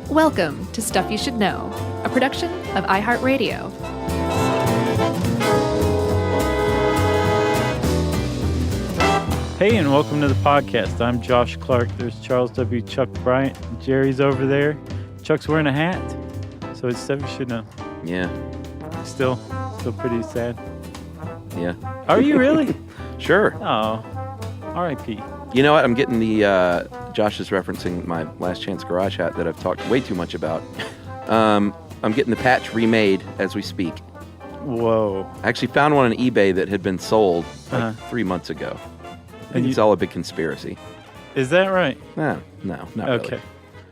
Welcome to Stuff You Should Know, a production of iHeartRadio. Hey, and welcome to the podcast. I'm Josh Clark. There's Charles W. Chuck Bryant. Jerry's over there. Chuck's wearing a hat. So it's Stuff You Should Know. Yeah. Still pretty sad. Yeah. Are you really? Sure. Oh, R.I.P. You know what? I'm getting the, Josh is referencing my Last Chance Garage hat that I've talked way too much about. I'm getting the patch remade as we speak. Whoa. I actually found one on eBay that had been sold 3 months ago. And it's all a big conspiracy. Is that right? No, not okay. really.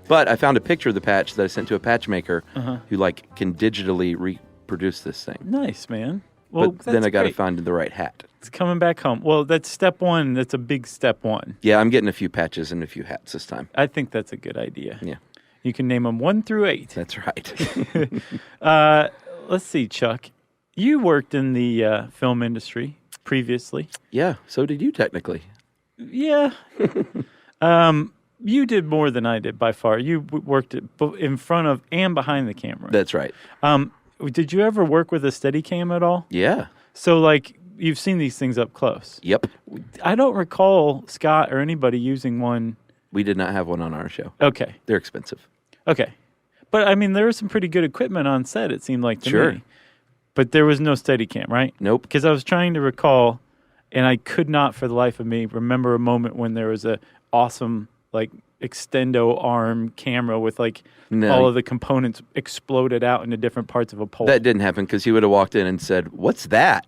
But I found a picture of the patch that I sent to a patch maker who can digitally reproduce this thing. Nice, man. Well, but then I got to find the right hat. It's coming back home. Well, that's step one. That's a big step one. Yeah, I'm getting a few patches and a few hats this time. I think that's a good idea. Yeah. You can name them 1 through 8. That's right. Let's see, Chuck. You worked in the film industry previously. Yeah, so did you technically. Yeah. You did more than I did by far. You worked in front of and behind the camera. That's right. Did you ever work with a Steadicam at all? Yeah. So, you've seen these things up close. Yep. I don't recall Scott or anybody using one. We did not have one on our show. Okay. They're expensive. Okay. But, there was some pretty good equipment on set, it seemed like to me. Sure. But there was no Steadicam, right? Nope. Because I was trying to recall, and I could not for the life of me remember a moment when there was a awesome, extendo arm camera with all of the components exploded out into different parts of a pole. That didn't happen because he would have walked in and said, "What's that?"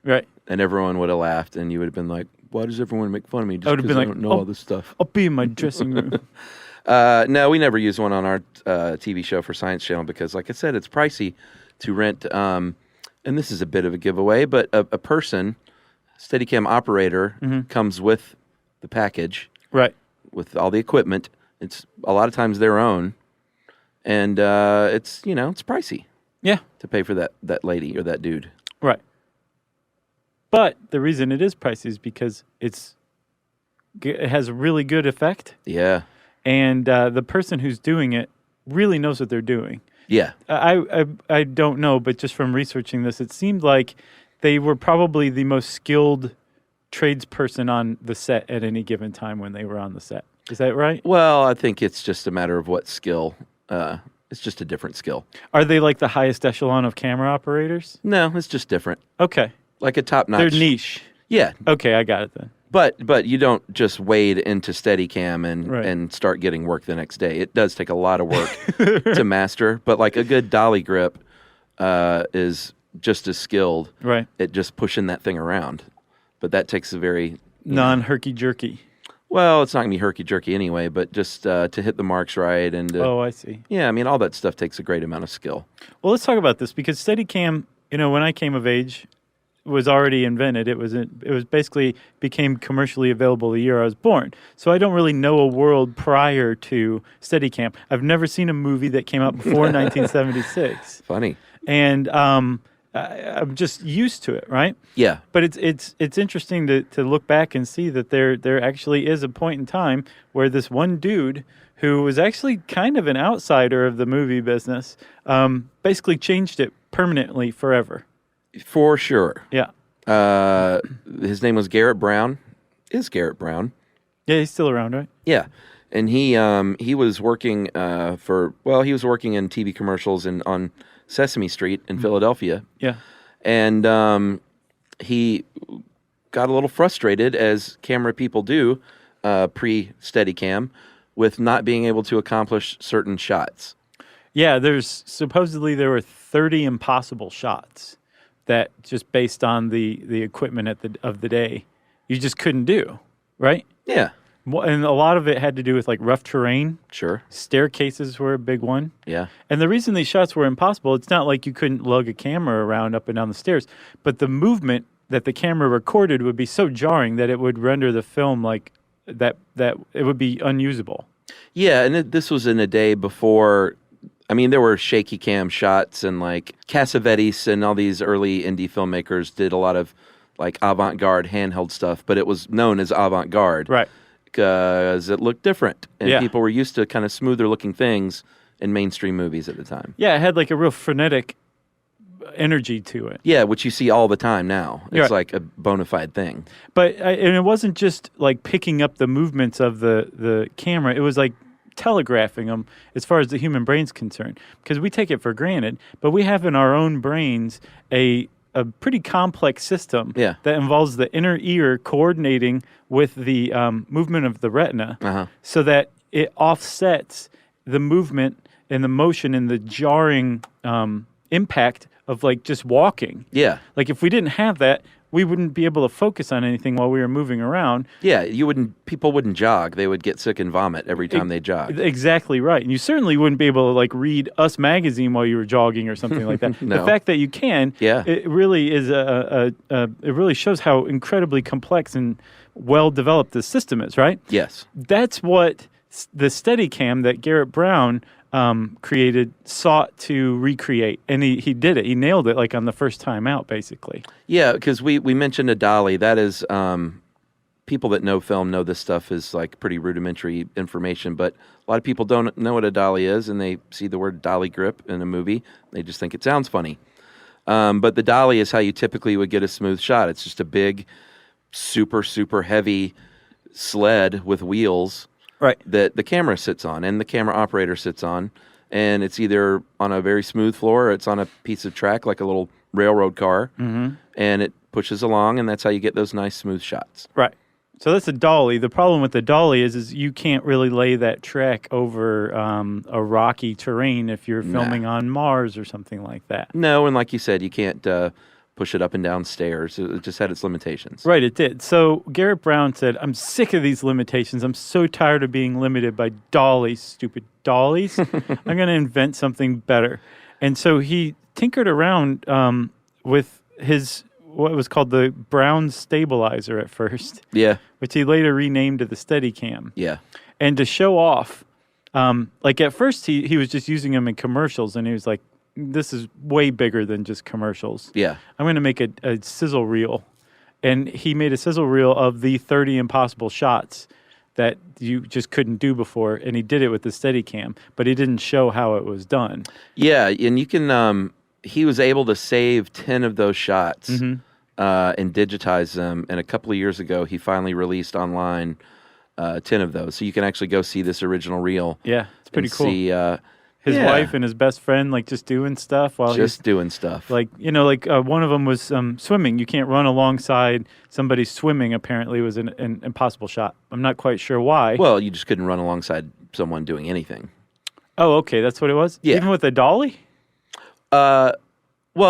Right. And everyone would have laughed, and you would have been like, "Why does everyone make fun of me just I would have because been I don't know all this stuff?" I'll be in my dressing room. No, we never used one on our TV show for Science Channel because, like I said, it's pricey to rent. And this is a bit of a giveaway, but a person, Steadicam operator, comes with the package. Right. With all the equipment. It's a lot of times their own. And it's pricey. Yeah. To pay for that lady or that dude. Right. But the reason it is pricey is because it has a really good effect. Yeah. And the person who's doing it really knows what they're doing. Yeah. I don't know, but just from researching this, it seemed like they were probably the most skilled tradesperson on the set at any given time when they were on the set. Is that right? Well, I think it's just a matter of what skill. It's just a different skill. Are they like the highest echelon of camera operators? No, it's just different. Okay. Like a top-notch. They're niche. Yeah. Okay, I got it then. But you don't just wade into Steadicam and start getting work the next day. It does take a lot of work to master. But a good dolly grip is just as skilled at just pushing that thing around. But that takes a very... non-herky-jerky. Well, it's not going to be herky-jerky anyway, but just to hit the marks right. And oh, I see. Yeah, all that stuff takes a great amount of skill. Well, let's talk about this because Steadicam, when I came of age, was already invented. It was basically became commercially available the year I was born. So I don't really know a world prior to Steadicam. I've never seen a movie that came out before 1976. Funny. And I'm just used to it, right? Yeah. But it's interesting to look back and see that there actually is a point in time where this one dude who was actually kind of an outsider of the movie business basically changed it permanently forever. For sure. Yeah. His name was Garrett Brown. Is Garrett Brown. Yeah, he's still around, right? Yeah. And he was working he was working in TV commercials on Sesame Street in Philadelphia. Yeah. And he got a little frustrated, as camera people do, pre-Steadicam, with not being able to accomplish certain shots. Yeah, there were 30 impossible shots that just based on the equipment of the day, you just couldn't do, right? Yeah. And a lot of it had to do with rough terrain. Sure. Staircases were a big one. Yeah. And the reason these shots were impossible, it's not like you couldn't lug a camera around up and down the stairs, but the movement that the camera recorded would be so jarring that it would render the film that it would be unusable. Yeah, and this was in a day before... there were shaky cam shots, and Cassavetes and all these early indie filmmakers did a lot of avant-garde handheld stuff, but it was known as avant-garde. Right. Because it looked different, and people were used to kind of smoother looking things, in mainstream movies at the time. Yeah, it had like a real frenetic energy to it. Yeah, which you see all the time now. It's like a bona fide thing. But and it wasn't just like picking up the movements of the camera. It was like telegraphing them as far as the human brain's concerned. Because we take it for granted, but we have in our own brains a pretty complex system that involves the inner ear coordinating with the movement of the retina so that it offsets the movement and the motion and the jarring impact of like just walking. Yeah. Like if we didn't have that, we wouldn't be able to focus on anything while we were moving around. Yeah, people wouldn't jog. They would get sick and vomit every time they jogged. Exactly right. And you certainly wouldn't be able to like read Us magazine while you were jogging or something like that. No. The fact that you can, it really is it really shows how incredibly complex and well developed this system is, right? Yes. That's what the Steadicam that Garrett Brown created sought to recreate, and he did it. He nailed it like on the first time out, basically. Yeah, because we mentioned a dolly. That is, people that know film know this stuff is like pretty rudimentary information, but a lot of people don't know what a dolly is, and they see the word dolly grip in a movie. They just think it sounds funny. But the dolly is how you typically would get a smooth shot. It's just a big, super, super heavy sled with wheels that the camera sits on and the camera operator sits on, and it's either on a very smooth floor or it's on a piece of track like a little railroad car, and it pushes along, and that's how you get those nice smooth shots. Right. So that's a dolly. The problem with the dolly is you can't really lay that track over a rocky terrain if you're filming on Mars or something like that. No, and like you said, you can't push it up and down stairs. It just had its limitations. Right, it did. So Garrett Brown said, I'm sick of these limitations. I'm so tired of being limited by dollies, stupid dollies. I'm going to invent something better. And so he tinkered around with his, what was called the Brown stabilizer at first. Yeah. Which he later renamed to the Steadicam. Yeah. And to show off, like at first he was just using them in commercials, and he was like, this is way bigger than just commercials. Yeah. I'm going to make a sizzle reel. And he made a sizzle reel of the 30 impossible shots that you just couldn't do before. And he did it with the Steadicam, but he didn't show how it was done. Yeah. And you can, he was able to save 10 of those shots and digitize them. And a couple of years ago, he finally released online 10 of those. So you can actually go see this original reel. Yeah. It's pretty cool. See, his wife and his best friend, like, just doing stuff while he's doing stuff. Like, you know, like one of them was swimming. You can't run alongside somebody swimming, apparently, was an impossible shot. I'm not quite sure why. Well, you just couldn't run alongside someone doing anything. Oh, okay. That's what it was? Yeah. Even with a dolly? Well,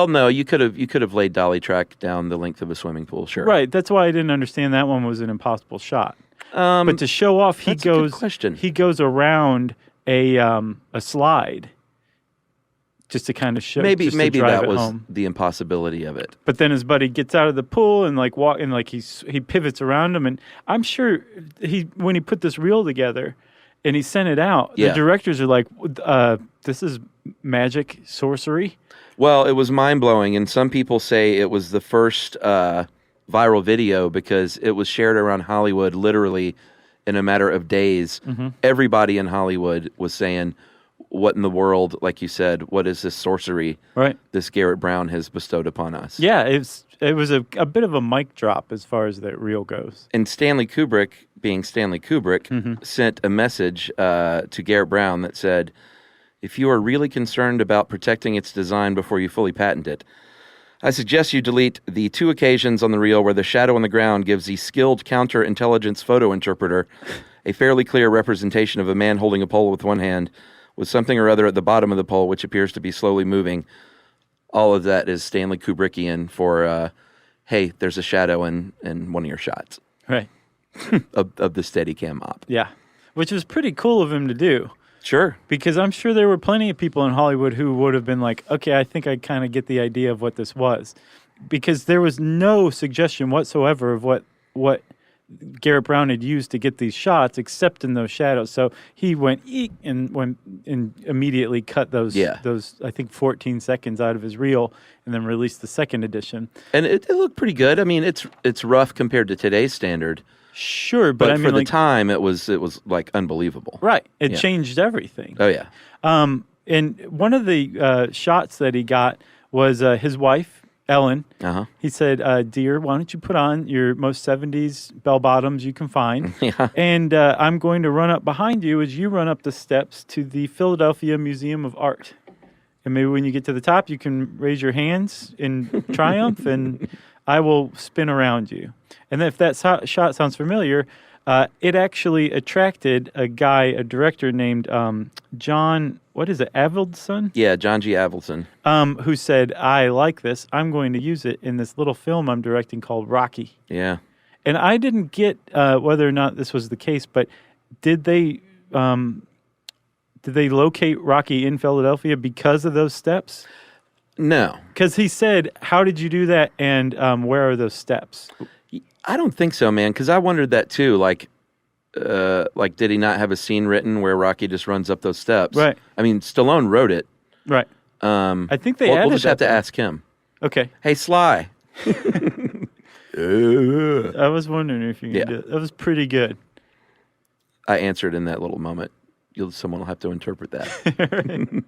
no, you could have laid dolly track down the length of a swimming pool, sure. Right. That's why I didn't understand that one was an impossible shot. But to show off, he goes around a slide just to kind of show. Maybe that was home. The impossibility of it. But then his buddy gets out of the pool and like walk and like he pivots around him, and I'm sure when he put this reel together and he sent it out, the directors are like, "This is magic sorcery." Well, it was mind blowing, and some people say it was the first viral video because it was shared around Hollywood literally in a matter of days. Everybody in Hollywood was saying, what in the world, like you said, what is this sorcery this Garrett Brown has bestowed upon us? Yeah, it was a bit of a mic drop as far as that reel goes. And Stanley Kubrick, being Stanley Kubrick, sent a message to Garrett Brown that said, if you are really concerned about protecting its design before you fully patent it, I suggest you delete the 2 occasions on the reel where the shadow on the ground gives the skilled counterintelligence photo interpreter a fairly clear representation of a man holding a pole with one hand with something or other at the bottom of the pole which appears to be slowly moving. All of that is Stanley Kubrickian for, hey, there's a shadow in one of your shots. Right. of the Steadicam op. Yeah, which was pretty cool of him to do. Sure. Because I'm sure there were plenty of people in Hollywood who would have been like, okay, I think I kind of get the idea of what this was. Because there was no suggestion whatsoever of what Garrett Brown had used to get these shots except in those shadows. So he went and immediately cut those I think 14 seconds out of his reel and then released the second edition. And it looked pretty good. I mean, it's rough compared to today's standard. Sure, but I mean, for the time, it was like unbelievable. Right. It changed everything. Oh yeah. And one of the shots that he got was his wife, Ellen. Uh-huh. He said, "Dear, why don't you put on your most 70s bell bottoms you can find? Yeah. And I'm going to run up behind you as you run up the steps to the Philadelphia Museum of Art. And maybe when you get to the top, you can raise your hands in triumph, and I will spin around you." And if that shot sounds familiar, it actually attracted a director named John, Avildsen? Yeah, John G. Avildsen. Who said, "I like this. I'm going to use it in this little film I'm directing called Rocky." Yeah. And I didn't get whether or not this was the case, but did they locate Rocky in Philadelphia because of those steps? No. Because he said, "How did you do that? And where are those steps?" I don't think so, man, because I wondered that too. Like, did he not have a scene written where Rocky just runs up those steps? Right. I mean, Stallone wrote it. Right. I think they added We'll just have to that. ask him. Okay. Hey, Sly. I was wondering if you could do it. That was pretty good. I answered in that little moment. Someone will have to interpret that.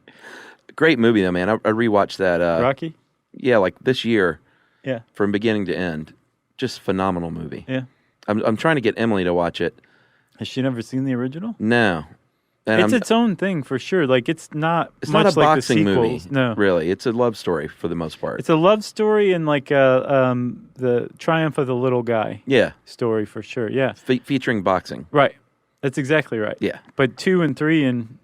Great movie, though, man. I rewatched that. Rocky? Yeah, like this year. Yeah. From beginning to end. Just phenomenal movie. Yeah. I'm trying to get Emily to watch it. Has she never seen the original? No. And it's its own thing for sure. Like it's not It's much not a like boxing the movie. sequels. No. Really. It's a love story for the most part. It's a love story and like the triumph of the little guy story for sure. Yeah. Featuring boxing. Right. That's exactly right. Yeah. But 2 and 3 and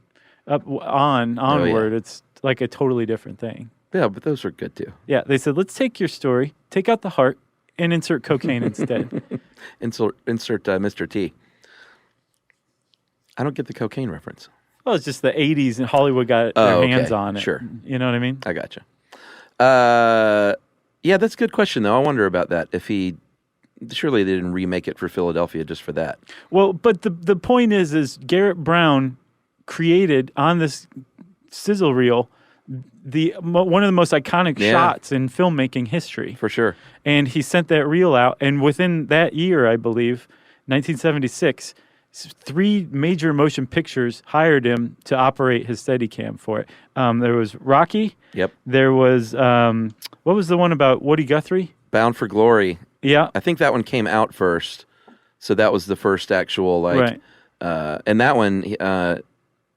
onward, it's like a totally different thing. Yeah, but those are good too. Yeah. They said, let's take your story, take out the heart, and insert cocaine instead. Insert Mr. T. I don't get the cocaine reference. Well, it's just the 80s and Hollywood got their hands on it. Sure. You know what I mean? I gotcha. Yeah, that's a good question, though. I wonder about that. Surely they didn't remake it for Philadelphia just for that. Well, but the point is Garrett Brown created on this sizzle reel one of the most iconic shots in filmmaking history. For sure. And he sent that reel out, and within that year, I believe, 1976, 3 major motion pictures hired him to operate his Steadicam for it. There was Rocky. Yep. There was, what was the one about Woody Guthrie? Bound for Glory. Yeah. I think that one came out first. So that was the first actual, right. And that one,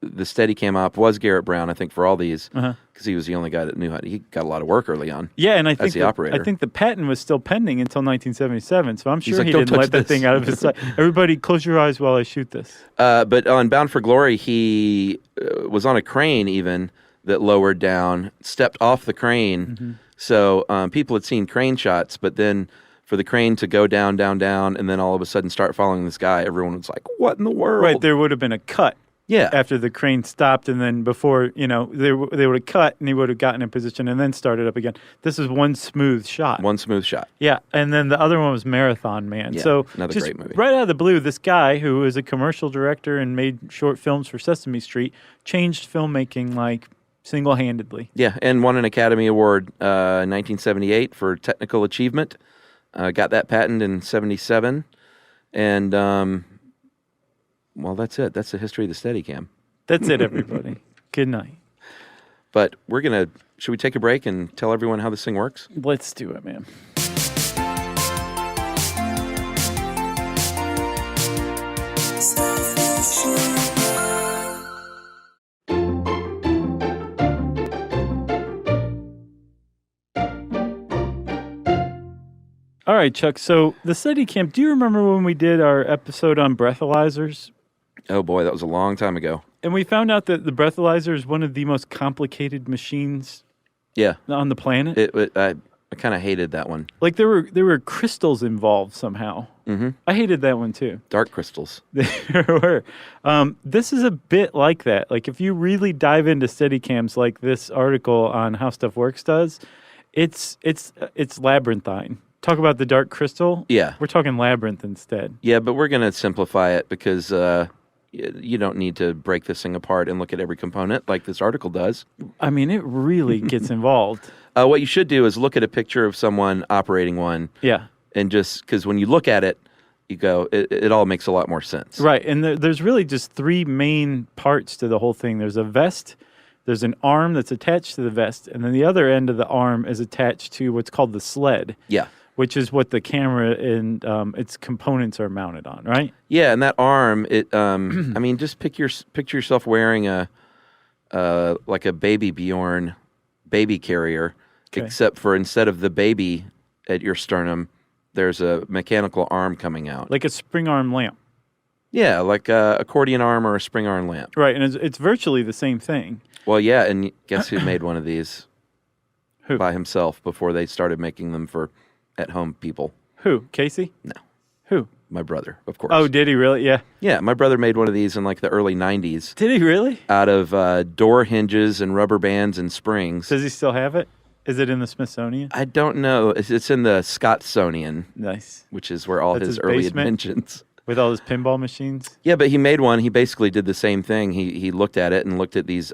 the Steadicam op was Garrett Brown, I think, for all these, because he was the only guy that knew he got a lot of work early on. Yeah, and I think as the operator. I think the patent was still pending until 1977, so I'm sure like, he "Don't didn't let touch that this." thing out of his sight. Everybody, close your eyes while I shoot this. But on Bound for Glory, he was on a crane even that lowered down, stepped off the crane. Mm-hmm. So people had seen crane shots, but then for the crane to go down, down, down, and then all of a sudden start following this guy, everyone was like, "What in the world?" Right, there would have been a cut. Yeah. After the crane stopped, and then before, they would have cut, and he would have gotten in position and then started up again. This is one smooth shot. One smooth shot. Yeah, and then the other one was Marathon Man. Yeah, so another just great movie. Right out of the blue, this guy who is a commercial director and made short films for Sesame Street changed filmmaking like single-handedly. Yeah, and won an Academy Award in 1978 for technical achievement. Got that patent in 77. And... well, that's it. That's the history of the Steadicam. That's it, everybody. Good night. But should we take a break and tell everyone how this thing works? Let's do it, man. All right, Chuck. So the Steadicam, do you remember when we did our episode on breathalyzers? Oh, boy, that was a long time ago. And we found out that the breathalyzer is one of the most complicated machines on the planet. I kind of hated that one. Like there were crystals involved somehow. Mm-hmm. I hated that one too. Dark crystals. There were. This is a bit like that. Like if you really dive into Steadicams like this article on How Stuff Works does, it's labyrinthine. Talk about the dark crystal. Yeah. We're talking labyrinth instead. Yeah, but we're going to simplify it because you don't need to break this thing apart and look at every component like this article does. I mean, it really gets involved. What you should do is look at a picture of someone operating one. Yeah. And just because when you look at it, you go, it all makes a lot more sense. Right, and there's really just three main parts to the whole thing. There's a vest, there's an arm that's attached to the vest, and then the other end of the arm is attached to what's called the sled. Yeah. Which is what the camera and its components are mounted on, right? Yeah, and that arm, I mean, just picture yourself wearing like a baby Bjorn baby carrier, except for instead of the baby at your sternum, there's a mechanical arm coming out. Like a spring arm lamp. Yeah, like a accordion arm or a spring arm lamp. Right, and it's virtually the same thing. Well, yeah, and guess who made one of these? Who? By himself before they started making them for at-home people. Who? Casey? No. Who? My brother, of course. Oh, did he really? Yeah. Yeah, my brother made one of these in like the early 90s. Did he really? Out of door hinges and rubber bands and springs. Does he still have it? Is it in the Smithsonian? I don't know. It's in the Scottsonian. Nice. Which is where all his early inventions. With all his pinball machines? Yeah, but he made one. He basically did the same thing. He looked at it and looked at these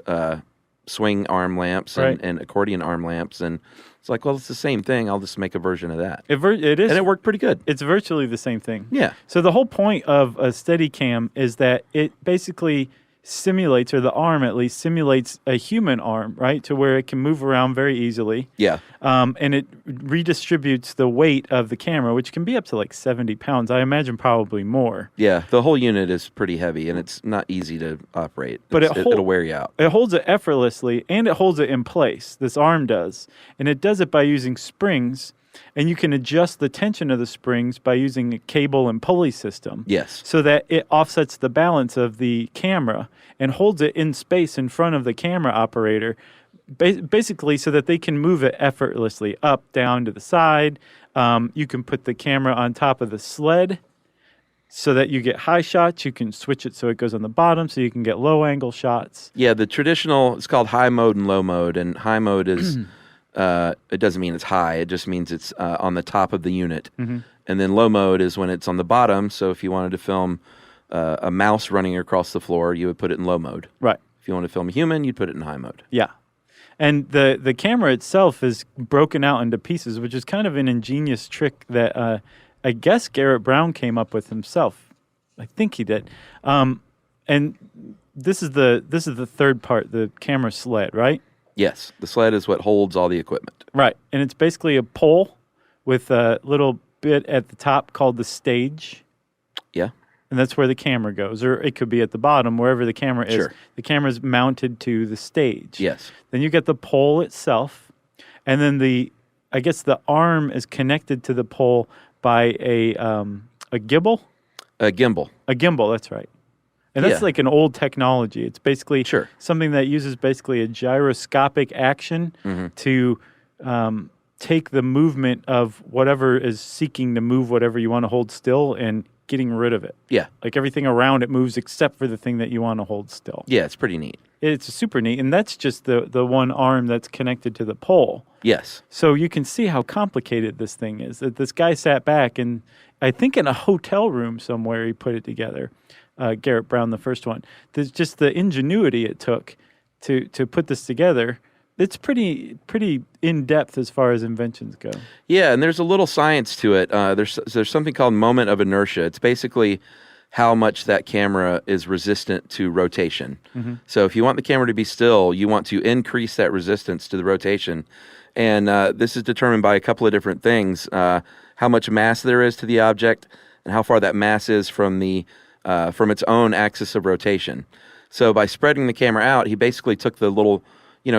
swing arm lamps and accordion arm lamps, and it's like, well, it's the same thing. I'll just make a version of that. It is. And it worked pretty good. It's virtually the same thing. Yeah. So the whole point of a Steadicam is that it basically simulates, or the arm at least, simulates a human arm, right? To where it can move around very easily. Yeah. And it redistributes the weight of the camera, which can be up to like 70 pounds. I imagine probably more. Yeah. The whole unit is pretty heavy, and it's not easy to operate. But it'll wear you out. It holds it effortlessly, and it holds it in place. This arm does. And it does it by using springs. And you can adjust the tension of the springs by using a cable and pulley system. Yes. So that it offsets the balance of the camera and holds it in space in front of the camera operator, basically so that they can move it effortlessly up, down, to the side. You can put the camera on top of the sled so that you get high shots. You can switch it so it goes on the bottom so you can get low angle shots. Yeah, the traditional, it's called high mode and low mode. And high mode is... it doesn't mean it's high. It just means it's on the top of the unit. Mm-hmm. And then low mode is when it's on the bottom. So if you wanted to film a mouse running across the floor, you would put it in low mode. Right. If you wanted to film a human, you'd put it in high mode. Yeah. And the camera itself is broken out into pieces, which is kind of an ingenious trick that I guess Garrett Brown came up with himself. I think he did. And this is the third part, the camera sled, right? Yes, the sled is what holds all the equipment. Right, and it's basically a pole with a little bit at the top called the stage. Yeah. And that's where the camera goes, or it could be at the bottom, wherever the camera is. Sure. The camera's mounted to the stage. Yes. Then you get the pole itself, and then I guess the arm is connected to the pole by a gimbal? A gimbal. A gimbal, that's right. And that's like an old technology. It's basically something that uses basically a gyroscopic action to take the movement of whatever is seeking to move whatever you want to hold still and getting rid of it. Yeah. Like everything around it moves except for the thing that you want to hold still. Yeah, it's pretty neat. It's super neat. And that's just the one arm that's connected to the pole. Yes. So you can see how complicated this thing is. That this guy sat back and I think in a hotel room somewhere he put it together. Garrett Brown, the first one. There's just the ingenuity it took to put this together. It's pretty in depth as far as inventions go. Yeah, and there's a little science to it. There's something called moment of inertia. It's basically how much that camera is resistant to rotation. Mm-hmm. So if you want the camera to be still, you want to increase that resistance to the rotation. And this is determined by a couple of different things: how much mass there is to the object, and how far that mass is from its own axis of rotation. So by spreading the camera out, he basically took the little,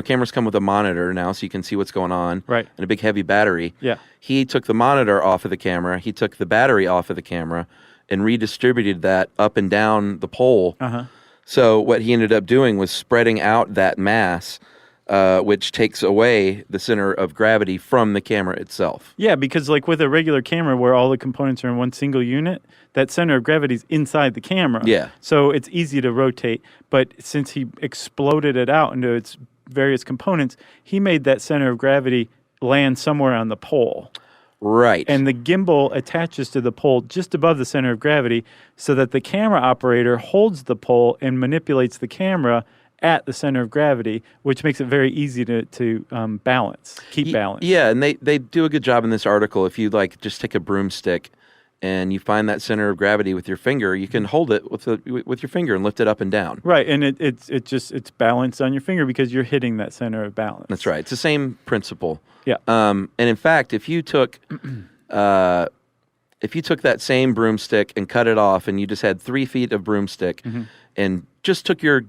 cameras come with a monitor now so you can see what's going on. Right. And a big heavy battery. Yeah. He took the monitor off of the camera. He took the battery off of the camera and redistributed that up and down the pole. Uh-huh. So what he ended up doing was spreading out that mass, which takes away the center of gravity from the camera itself. Yeah, because like with a regular camera where all the components are in one single unit, that center of gravity is inside the camera. Yeah. So it's easy to rotate. But since he exploded it out into its various components, he made that center of gravity land somewhere on the pole. Right. And the gimbal attaches to the pole just above the center of gravity so that the camera operator holds the pole and manipulates the camera at the center of gravity, which makes it very easy to balance, keep balance. Yeah, and they do a good job in this article. If you just take a broomstick and you find that center of gravity with your finger, you can hold it with your finger and lift it up and down. Right, and it's balanced on your finger because you're hitting that center of balance. That's right. It's the same principle. Yeah. And in fact, if you took that same broomstick and cut it off, and you just had 3 feet of broomstick, and just took your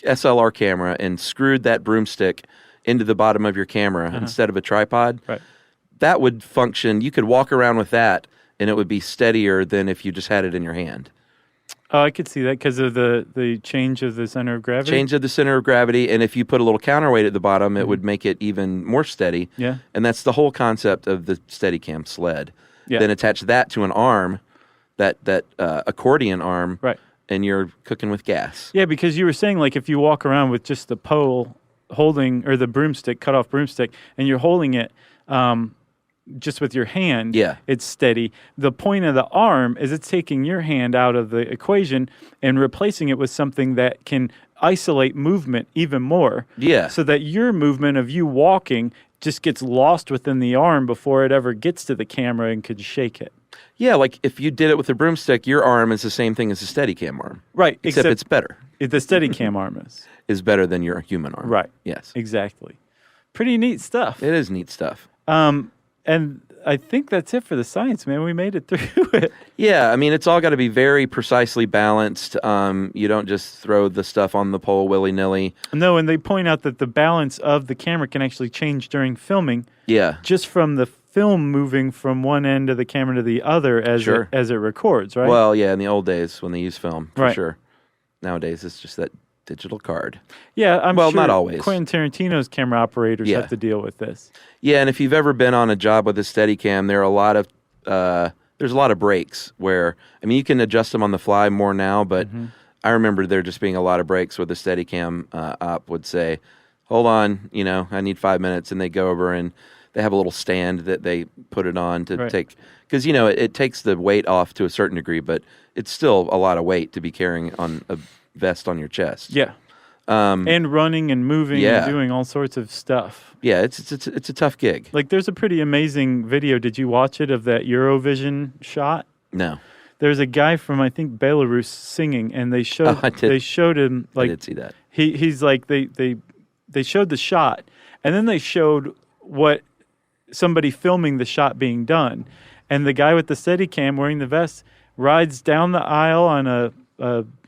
SLR camera and screwed that broomstick into the bottom of your camera instead of a tripod, right, that would function. You could walk around with that, and it would be steadier than if you just had it in your hand. Oh, I could see that because of the change of the center of gravity. Change of the center of gravity, and if you put a little counterweight at the bottom, it would make it even more steady. Yeah. And that's the whole concept of the Steadicam sled. Yeah. Then attach that to an arm, that accordion arm, right, and you're cooking with gas. Yeah, because you were saying, like, if you walk around with just the pole holding, or the broomstick, cut off broomstick, and you're holding it just with your hand, it's steady. The point of the arm is it's taking your hand out of the equation and replacing it with something that can isolate movement even more. Yeah. So that your movement of you walking just gets lost within the arm before it ever gets to the camera and could shake it. Yeah, like if you did it with a broomstick, your arm is the same thing as a Steadicam arm. Right. Except it's better. The Steadicam arm is better than your human arm. Right. Yes. Exactly. Pretty neat stuff. It is neat stuff. And I think that's it for the science, man. We made it through it. Yeah, I mean, it's all got to be very precisely balanced. You don't just throw the stuff on the pole willy-nilly. No, and they point out that the balance of the camera can actually change during filming. Yeah. Just from the film moving from one end of the camera to the other as it records, right? Well, yeah, in the old days when they used film, for right, sure. Nowadays, it's just that digital card. Yeah, I'm sure not always. Quentin Tarantino's camera operators have to deal with this. Yeah, and if you've ever been on a job with a Steadicam, there's a lot of breaks where, I mean, you can adjust them on the fly more now, but I remember there just being a lot of breaks where the Steadicam op would say, hold on, I need 5 minutes, and they go over and they have a little stand that they put it on to take, because, it takes the weight off to a certain degree, but it's still a lot of weight to be carrying on a vest on your chest. Yeah. And running and moving and doing all sorts of stuff. Yeah, it's a tough gig. Like, there's a pretty amazing video. Did you watch it of that Eurovision shot? No. There's a guy from, I think, Belarus singing, and they showed they showed him, like, I did see that. He's like, they showed the shot, and then they showed what somebody filming the shot being done, and the guy with the Steadicam wearing the vest rides down the aisle on a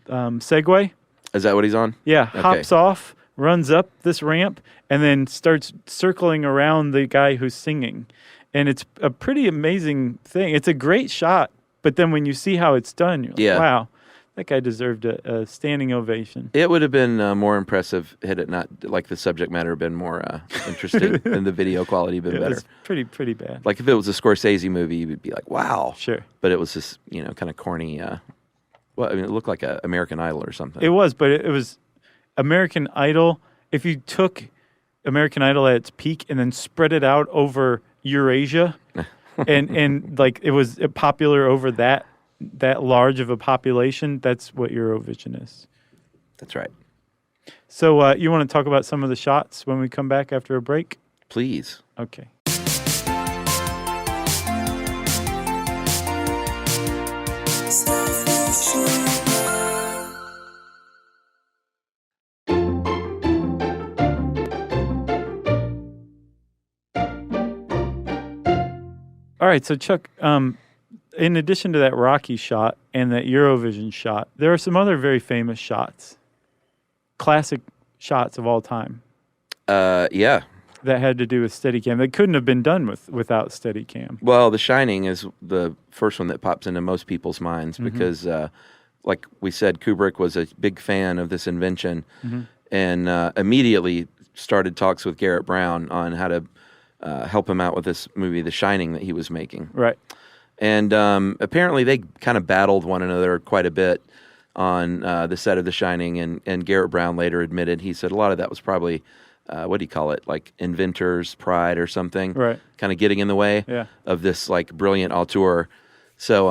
Segway. Is that what he's on? Yeah, hops off, runs up this ramp, and then starts circling around the guy who's singing. And it's a pretty amazing thing. It's a great shot, but then when you see how it's done, you're like, wow, that guy deserved a standing ovation. It would have been more impressive had it not, like, the subject matter had been more interesting and the video quality been better. It's pretty bad. Like, if it was a Scorsese movie, you would be like, wow. Sure. But it was just, kind of corny. Well, I mean, it looked like a American Idol or something. It was, but it was American Idol. If you took American Idol at its peak and then spread it out over Eurasia, and like it was popular over that large of a population, that's what Eurovision is. That's right. So you want to talk about some of the shots when we come back after a break? Please. Okay. All right, so Chuck, in addition to that Rocky shot and that Eurovision shot, there are some other very famous shots, classic shots of all time. Yeah. That had to do with Steadicam. That couldn't have been done without Steadicam. Well, The Shining is the first one that pops into most people's minds because, like we said, Kubrick was a big fan of this invention and immediately started talks with Garrett Brown on how to help him out with this movie, The Shining, that he was making. Right. And apparently they kind of battled one another quite a bit on the set of The Shining, and Garrett Brown later admitted, he said a lot of that was probably, what do you call it, like inventor's pride or something. Right. Kind of getting in the way of this like brilliant auteur. So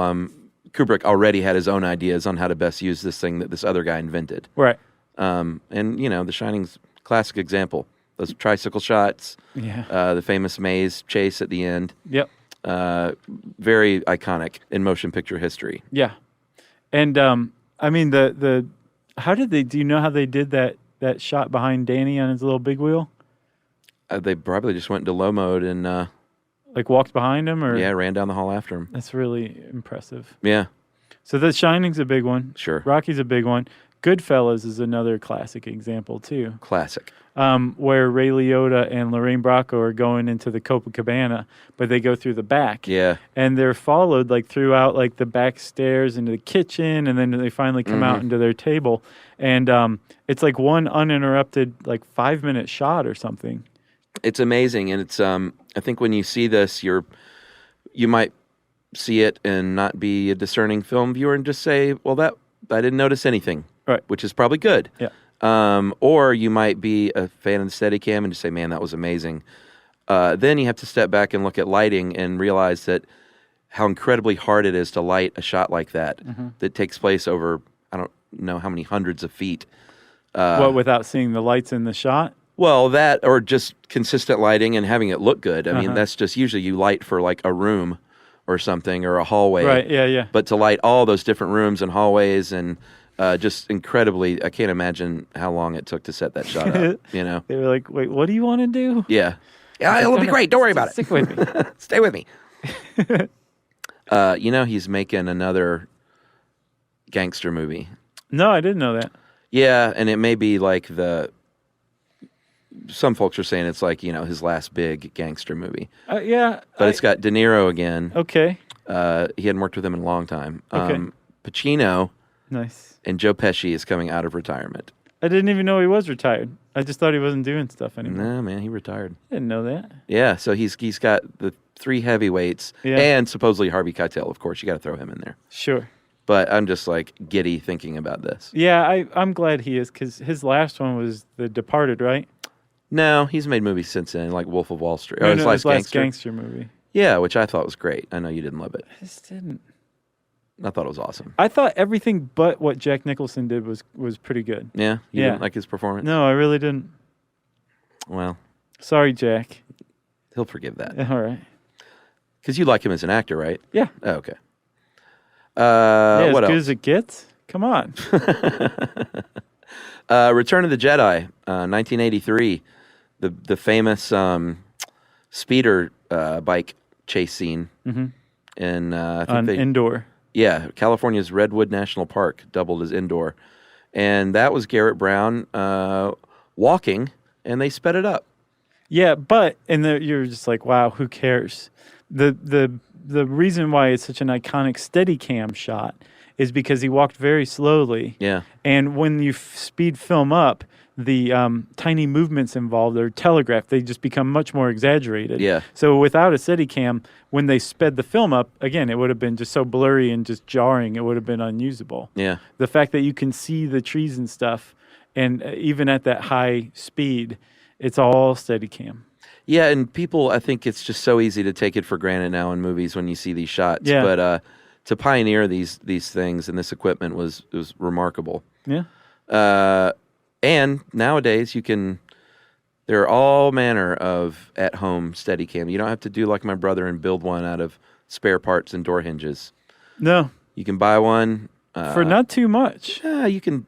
Kubrick already had his own ideas on how to best use this thing that this other guy invented. Right. And, The Shining's a classic example. Those tricycle shots, the famous maze chase at the end. Yep. very iconic in motion picture history. Yeah. And, I mean, how did do you know how they did that shot behind Danny on his little big wheel? They probably just went into low mode and... like walked behind him? Or ran down the hall after him. That's really impressive. Yeah. So The Shining's a big one. Sure. Rocky's a big one. Goodfellas is another classic example, too. Classic. Where Ray Liotta and Lorraine Bracco are going into the Copacabana, but they go through the back. Yeah. And they're followed like throughout like the back stairs into the kitchen, and then they finally come out into their table. And it's like one uninterrupted like 5-minute shot or something. It's amazing, and it's I think when you see this, you might see it and not be a discerning film viewer and just say, well, that I didn't notice anything. Right. Which is probably good. Yeah. Or you might be a fan of the Steadicam and just say, man, that was amazing. Then you have to step back and look at lighting and realize that how incredibly hard it is to light a shot like that that takes place over, I don't know how many hundreds of feet. Without seeing the lights in the shot? Well, that or just consistent lighting and having it look good. I mean, that's just usually you light for like a room or something or a hallway. Right, yeah. But to light all those different rooms and hallways and just incredibly, I can't imagine how long it took to set that shot up, you know? They were like, wait, what do you want to do? Yeah. Yeah, it'll be great. Don't worry about it. Stick with me. Stay with me. He's making another gangster movie. No, I didn't know that. Yeah, and it may be like some folks are saying it's like, his last big gangster movie. Yeah. But it's got De Niro again. Okay. He hadn't worked with him in a long time. Okay. Pacino. Nice. And Joe Pesci is coming out of retirement. I didn't even know he was retired. I just thought he wasn't doing stuff anymore. No, man, he retired. I didn't know that. Yeah, so he's got the 3 heavyweights and supposedly Harvey Keitel, of course. You got to throw him in there. Sure. But I'm just like giddy thinking about this. Yeah, I'm glad he is because his last one was The Departed, right? No, he's made movies since then, like Wolf of Wall Street. No, his last gangster movie. Yeah, which I thought was great. I know you didn't love it. I just didn't. I thought it was awesome. I thought everything but what Jack Nicholson did was pretty good. Yeah? You didn't like his performance? No, I really didn't. Well. Sorry, Jack. He'll forgive that. All right. Because you like him as an actor, right? Yeah. Oh, okay. As what good else? as it gets? Come on. Return of the Jedi, 1983. The famous speeder bike chase scene. Mm-hmm. And I think indoor. Yeah, California's Redwood National Park doubled as indoor. And that was Garrett Brown walking, and they sped it up. Yeah, but you're just like, wow, who cares? The reason why it's such an iconic Steadicam shot is because he walked very slowly. Yeah. And when you speed film up, the tiny movements involved are telegraphed. They just become much more exaggerated. Yeah. So without a Steadicam, when they sped the film up, again, it would have been just so blurry and just jarring, it would have been unusable. Yeah. The fact that you can see the trees and stuff, and even at that high speed, it's all Steadicam. Yeah, and people, I think it's just so easy to take it for granted now in movies when you see these shots. Yeah. But to pioneer these things and this equipment was remarkable. Yeah. And nowadays there are all manner of at-home Steadicam. You don't have to do like my brother and build one out of spare parts and door hinges. No. You can buy one for not too much. Yeah, you can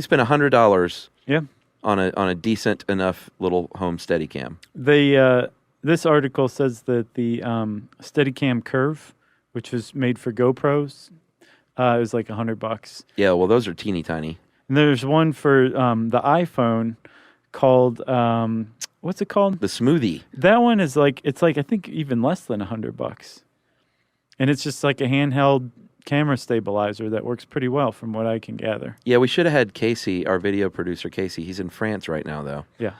spend $100. Yeah. On a decent enough little home Steadicam. This article says that the Steadicam Curve, which was made for GoPros, is like $100. Yeah, well, those are teeny tiny. And there's one for the iPhone called what's it called? The Smoothie. That one is like I think even less than $100, and it's just like a handheld camera stabilizer that works pretty well from what I can gather. Yeah, we should have had Casey, our video producer Casey. He's in France right now, though. Yeah.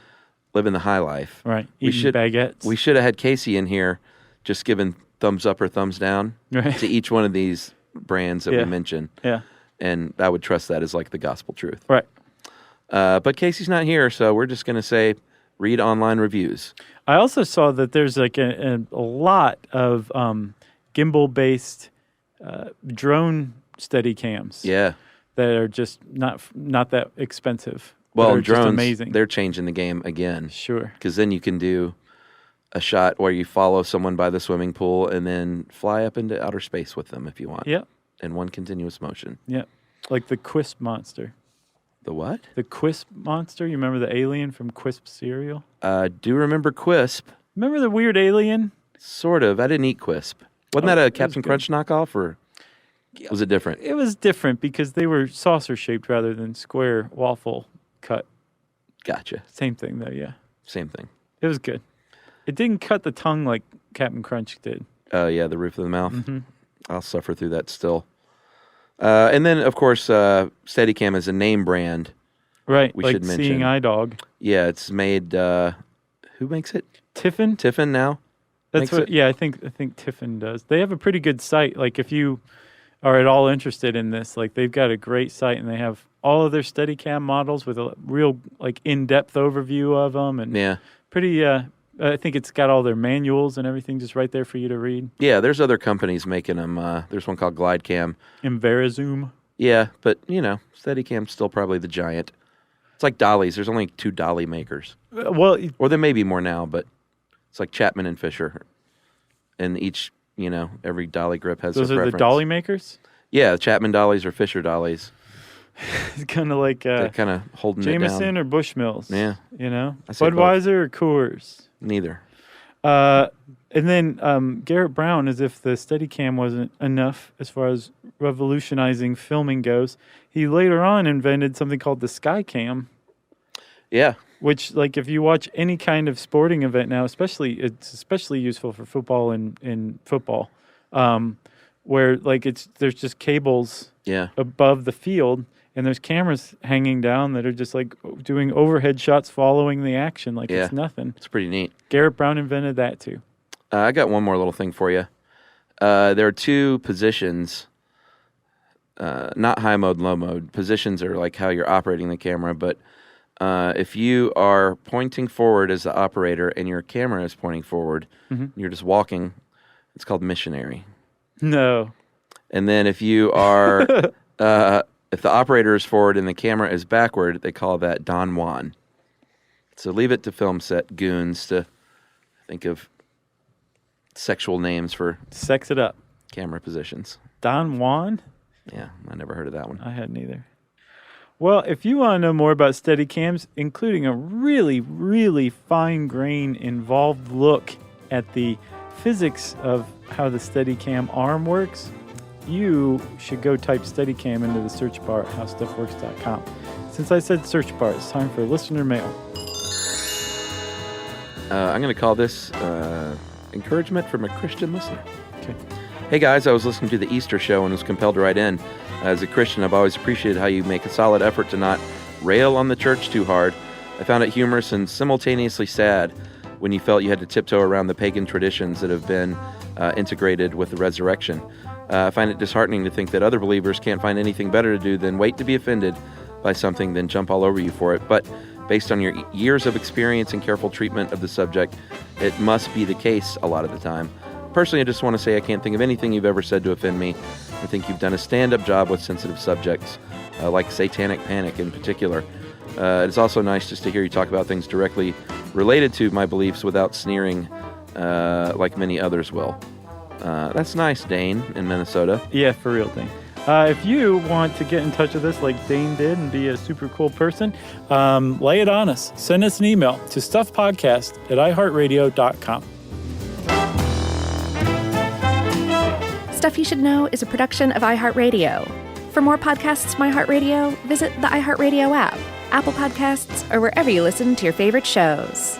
Living the high life. Right. Eating baguettes. We should have had Casey in here just giving thumbs up or thumbs down to each one of these brands that we mentioned. Yeah. And I would trust that as like the gospel truth. Right. But Casey's not here, so we're just going to say read online reviews. I also saw that there's like a lot of gimbal-based drone Steadicams. Yeah. That are just not that expensive. Well, drones, just amazing. They're changing the game again. Sure. Because then you can do a shot where you follow someone by the swimming pool and then fly up into outer space with them if you want. Yep. In one continuous motion. Yep. Like the Quisp monster. The what? The Quisp monster. You remember the alien from Quisp cereal? Do remember Quisp. Remember the weird alien? Sort of. I didn't eat Quisp. Wasn't that a Captain Crunch knockoff, or was it different? It was different because they were saucer-shaped rather than square waffle cut. Gotcha. Same thing, though, yeah. Same thing. It was good. It didn't cut the tongue like Captain Crunch did. Oh, yeah, the roof of the mouth. Mm-hmm. I'll suffer through that still. And then, of course, Steadicam is a name brand. Right, we like should mention. Seeing Eye Dog. Yeah, it's made. Who makes it? Tiffin. Tiffin now. That's what. Yeah, I think Tiffin does. They have a pretty good site. Like if you are at all interested in this, like they've got a great site and they have all of their Steadicam models with a real like in-depth overview of them and pretty. I think it's got all their manuals and everything just right there for you to read. Yeah, there's other companies making them. There's one called GlideCam. Inverazoom. Yeah, but Steadicam's still probably the giant. It's like dollies. There's only 2 dolly makers. Or there may be more now, but it's like Chapman and Fisher. And each, every dolly grip has Those their are preference. the dolly makers? Yeah, Chapman dollies or Fisher dollies. It's kind of like They're kind of holding it down. Jameson or Bushmills. Yeah. Budweiser or Coors. Neither. And then Garrett Brown, as if the Steadicam wasn't enough as far as revolutionizing filming goes, he later on invented something called the Skycam. Yeah. Which, like, if you watch any kind of sporting event now, it's especially useful for football and football, where like there's just cables above the field. And there's cameras hanging down that are just like doing overhead shots following the action like it's nothing. It's pretty neat. Garrett Brown invented that too. I got one more little thing for you. There are 2 positions, not high mode, low mode. Positions are like how you're operating the camera, but if you are pointing forward as the operator and your camera is pointing forward, you're just walking, it's called missionary. No. And then if you are... if the operator is forward and the camera is backward, they call that Don Juan. So leave it to film set goons to think of sexual names for... Sex it up. Camera positions. Don Juan? Yeah, I never heard of that one. I hadn't either. Well, if you want to know more about Steadicams, including a really, really fine-grained, involved look at the physics of how the Steadicam arm works, you should go type Steadicam into the search bar at howstuffworks.com. Since I said search bar, it's time for listener mail. I'm going to call this encouragement from a Christian listener. Okay. Hey guys, I was listening to the Easter show and was compelled to write in. As a Christian, I've always appreciated how you make a solid effort to not rail on the church too hard. I found it humorous and simultaneously sad when you felt you had to tiptoe around the pagan traditions that have been integrated with the resurrection. I find it disheartening to think that other believers can't find anything better to do than wait to be offended by something than jump all over you for it. But based on your years of experience and careful treatment of the subject, it must be the case a lot of the time. Personally, I just want to say I can't think of anything you've ever said to offend me. I think you've done a stand-up job with sensitive subjects, like satanic panic in particular. It's also nice just to hear you talk about things directly related to my beliefs without sneering like many others will. That's nice, Dane in Minnesota. Yeah, for real, Dane. If you want to get in touch with us like Dane did and be a super cool person, lay it on us. Send us an email to stuffpodcast@iheartradio.com. Stuff You Should Know is a production of iHeartRadio. For more podcasts from iHeartRadio, visit the iHeartRadio app, Apple Podcasts, or wherever you listen to your favorite shows.